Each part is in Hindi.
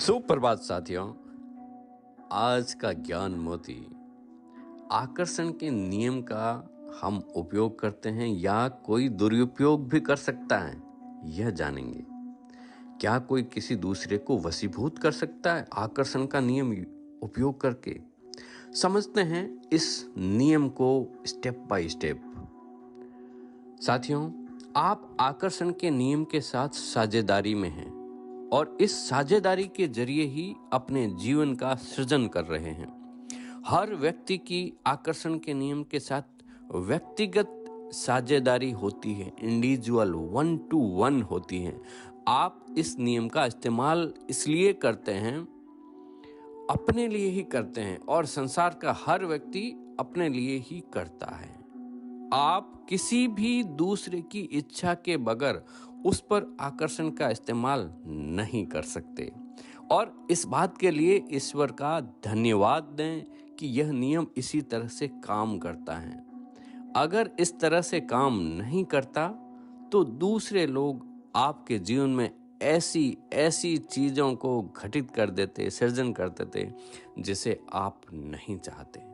सुप्रभात साथियों। आज का ज्ञान मोती आकर्षण के नियम का हम उपयोग करते हैं या कोई दुरुपयोग भी कर सकता है, यह जानेंगे। क्या कोई किसी दूसरे को वशीभूत कर सकता है आकर्षण का नियम उपयोग करके? समझते हैं इस नियम को स्टेप बाय स्टेप। साथियों, आप आकर्षण के नियम के साथ साझेदारी में हैं और इस साझेदारी के जरिए ही अपने जीवन का सृजन कर रहे हैं। हर व्यक्ति की आकर्षण के नियम के साथ व्यक्तिगत साझेदारी होती है, इंडिविजुअल 1-to-1 होती है। आप इस नियम का इस्तेमाल इसलिए करते हैं, अपने लिए ही करते हैं और संसार का हर व्यक्ति अपने लिए ही करता है। आप किसी भी दूसरे की इच्छा के बगैर उस पर आकर्षण का इस्तेमाल नहीं कर सकते और इस बात के लिए ईश्वर का धन्यवाद दें कि यह नियम इसी तरह से काम करता है। अगर इस तरह से काम नहीं करता तो दूसरे लोग आपके जीवन में ऐसी चीजों को घटित कर देते, सृजन कर देते जिसे आप नहीं चाहते।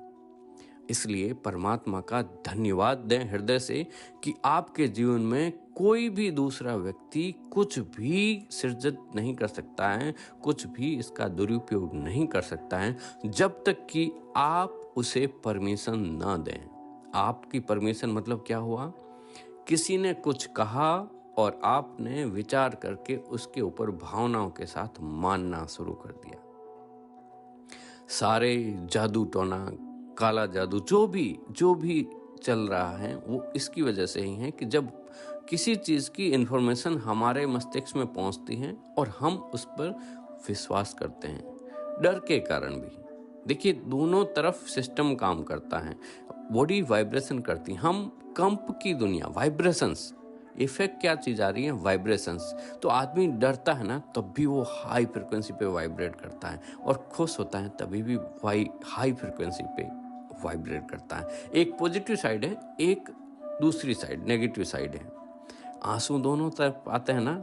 इसलिए परमात्मा का धन्यवाद दें हृदय से कि आपके जीवन में कोई भी दूसरा व्यक्ति कुछ भी सृजित नहीं कर सकता है, कुछ भी इसका दुरुपयोग नहीं कर सकता है, जब तक कि आप उसे परमिशन ना दें। आपकी परमिशन मतलब क्या हुआ? किसी ने कुछ कहा और आपने विचार करके उसके ऊपर भावनाओं के साथ मानना शुरू कर दिया। सारे जादू टोना, काला जादू, जो भी चल रहा है वो इसकी वजह से ही है कि जब किसी चीज की इंफॉर्मेशन हमारे मस्तिष्क में पहुंचती है और हम उस पर विश्वास करते हैं, डर के कारण भी। देखिए, दोनों तरफ सिस्टम काम करता है। बॉडी वाइब्रेशन करती है, हम कंप की दुनिया, वाइब्रेशंस, इफेक्ट क्या चीज आ रही है? वाइब्रेशंस। तो आदमी डरता है ना, तब भी वो हाई फ्रिक्वेंसी पे वाइब्रेट करता है और खुश होता है तभी भी हाई फ्रिक्वेंसी पे वाइब्रेट करता है। एक पॉजिटिव साइड है, एक दूसरी साइड नेगेटिव साइड है। आंसू दोनों तरफ आते हैं ना,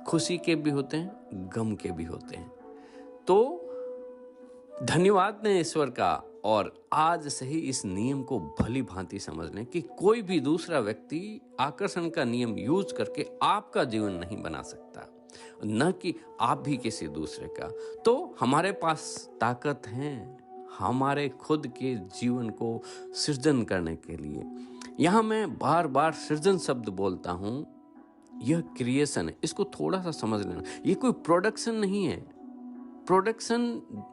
खुशी के भी होते हैं, गम के भी होते हैं। तो धन्यवाद दें ईश्वर का और आज से ही इस नियम को भली भांति समझ लें कि कोई भी दूसरा व्यक्ति आकर्षण का नियम यूज करके आपका जीवन नहीं बना सकता, न कि आप भी किसी दूसरे का। तो हमारे पास ताकत है हमारे खुद के जीवन को सृजन करने के लिए। यहां मैं बार बार सृजन शब्द बोलता हूं, यह क्रिएशन है, इसको थोड़ा सा समझ लेना। ये कोई प्रोडक्शन नहीं है। प्रोडक्शन,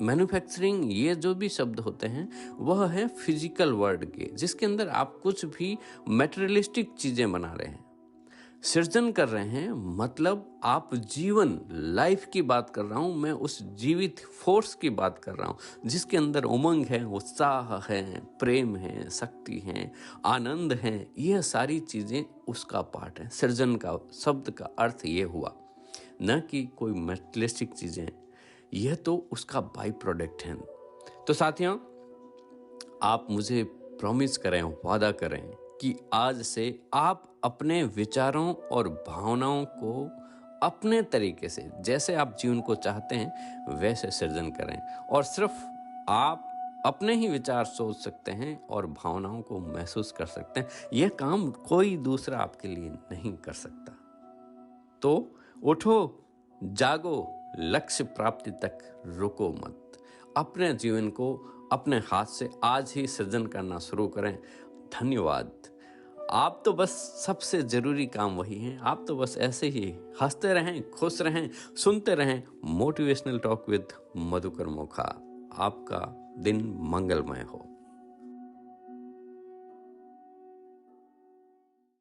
मैन्युफैक्चरिंग, ये जो भी शब्द होते हैं वह है फिजिकल वर्ड के, जिसके अंदर आप कुछ भी मटेरियलिस्टिक चीजें बना रहे हैं, सृजन कर रहे हैं। मतलब आप जीवन, लाइफ की बात कर रहा हूं मैं, उस जीवित फोर्स की बात कर रहा हूं जिसके अंदर उमंग है, उत्साह है, प्रेम है, शक्ति है, आनंद है। यह सारी चीजें उसका पार्ट है। सृजन का शब्द का अर्थ ये हुआ, न कि कोई मटेरियलिस्टिक चीजें, यह तो उसका बाई प्रोडक्ट है। तो साथियों, आप मुझे प्रॉमिस करें, वादा करें कि आज से आप अपने विचारों और भावनाओं को अपने तरीके से, जैसे आप जीवन को चाहते हैं वैसे सृजन करें और सिर्फ आप अपने ही विचार सोच सकते हैं और भावनाओं को महसूस कर सकते हैं। यह काम कोई दूसरा आपके लिए नहीं कर सकता। तो उठो, जागो, लक्ष्य प्राप्ति तक रुको मत। अपने जीवन को अपने हाथ से आज ही सृजन करना शुरू करें। धन्यवाद। आप तो बस सबसे जरूरी काम वही है। आप तो बस ऐसे ही हंसते रहें, खुश रहें, सुनते रहें motivational talk with Madhukar Mokha. आपका दिन मंगलमय हो।